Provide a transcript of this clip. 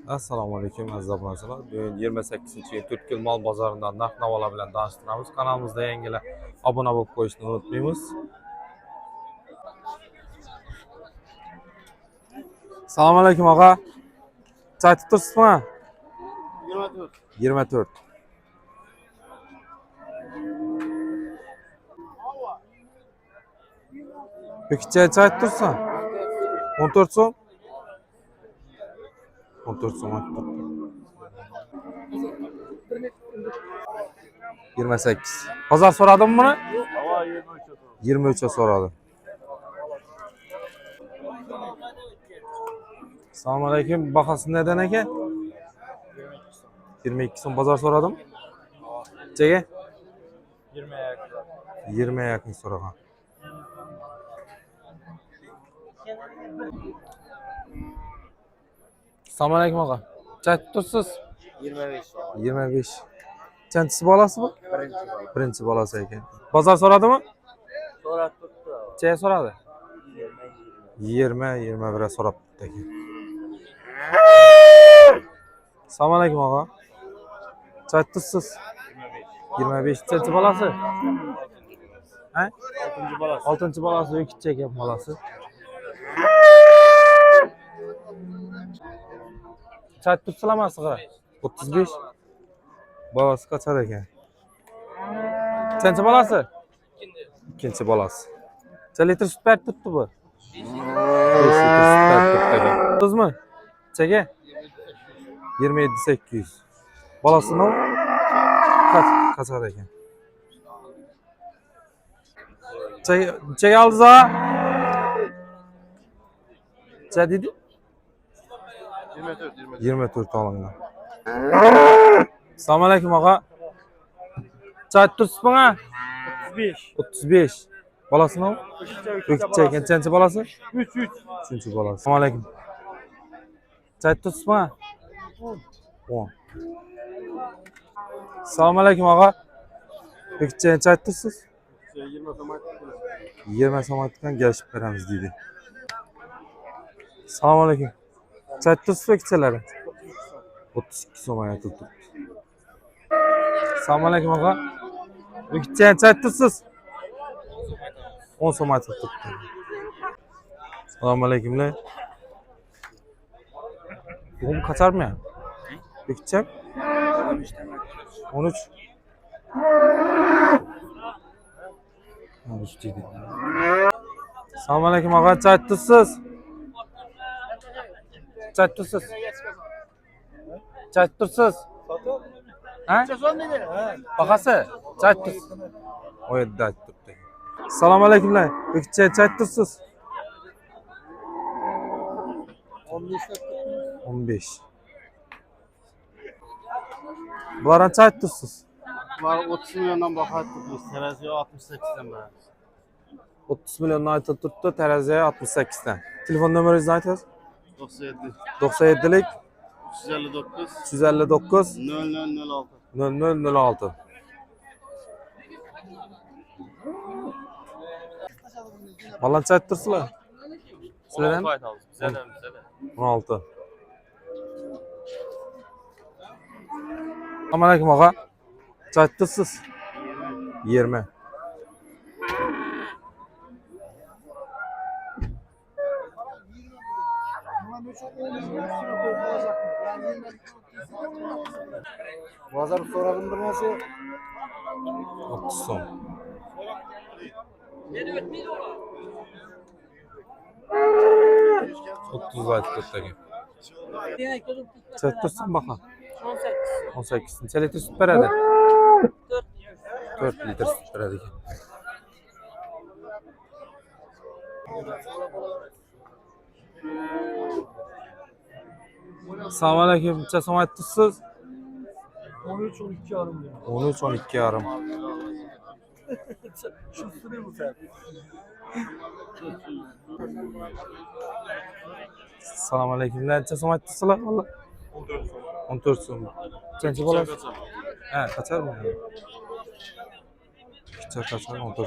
Assalomu alaykum aziz obunachilar. Bugun 28-iyul Turkiyil mol bozoridan narx-navolar bilan tanishtiramiz. Kanalimizda yangilar obuna bo'lib qo'yishni unutmaymiz. Assalomu alaykum og'a. Choy tutursizmi? 24. 24. Peki choy tutursan? 14 so'm. 14 so'm. 28. Pazar so'radimmi buni? Hava 23. 23'e so'radi. Assalomu alaykum. Bahası neden aka? 22 so'm pazar so'radim. Nechaga? 20'ye yakın. 20'ye yaqin so'ragan. Assalomu alaykum og'a. Choy tutursiz? 25. 25. Qanchisi bolasi bu? Birinchi. Birinchi bolasi ekan. Bozor so'radimi? So'rab turibdi. Nechaga so'radi? 20-21 so'rabdi ekan. Assalomu alaykum og'a. Choy tutursiz? 25. Qancha bolasi? Ha? 6. balası. 6-chi bolasi, 2-chi ekan bolasi. Choy tutsizlarmi sig'ira? 35. Bolasi qachar ekan? Qancha bolasi? Ikkinchi bolasi. Necha litr sut berib turibdi bu? 5 litr sut berib turibdi ekan. Sizmi? Nechaga? 27-800. Bolasini qachar ekan? Nechaga oldiz ha? Necha dedi? 24. 24 olingan. Assalomu alaykum og'a. Choy tursizmi? 35. 35. Bolasini? 3 ekan. Qancha bolasi? 3. 3-chi bolasi. Assalomu alaykum. Choy tursizmi? 10. Assalomu alaykum og'a. Peki choy tursiz? 20 zaman. 20 so'mdan kelishib beramiz deydi. Assalomu alaykum. Choy tursiz bekchalari? 32 so'm aytib turibdi. Assalomu alaykum og'a. Bekcha choy tursiz? 10 so'm aytib turibdi. Assalomu alaykumlar. Bugün kaçar mı ya? Bekçem? 13. 13 dedi. Assalomu alaykum og'a. Choy tursiz? Choy tursiz? Choy tursiz? Ha? Bahası? Choy tursiz? O yerda aytib turibdi. Assalomu alaykumlar. Bekcha choy tursiz? 15. Bulardan choy tursiz? Var 30 milyondan bakar tutmuş. Teraziye 68'den beri. 30 milyondan aytib turibdi, teraziye 68'dan. Telefon nomeringizni aytasiz? 97. 97lik 359. 359 0006. 0006. Vallahi choy tursizlar. Sizlardan 16. Assalomu alaykum og'a. Choy tursiz? 20. Bazar sorarım bir nasıl? 30 so'm. Otuz aytib turibdi ekan. Choy tursin baqa. 18. Necha litr sut beradi? 4 litr sut beradi ekan. Assalomu alaykum. Necha so'm aytib tursiz? 13-12 yarım. 13-12 yarim. Şu sürü bu sen. Assalomu alaykum. Necha so'm aytib tursizlar? 14 so'm. Qancha bo'ladi? Ha, qachar bu? Qachar 14 so'm.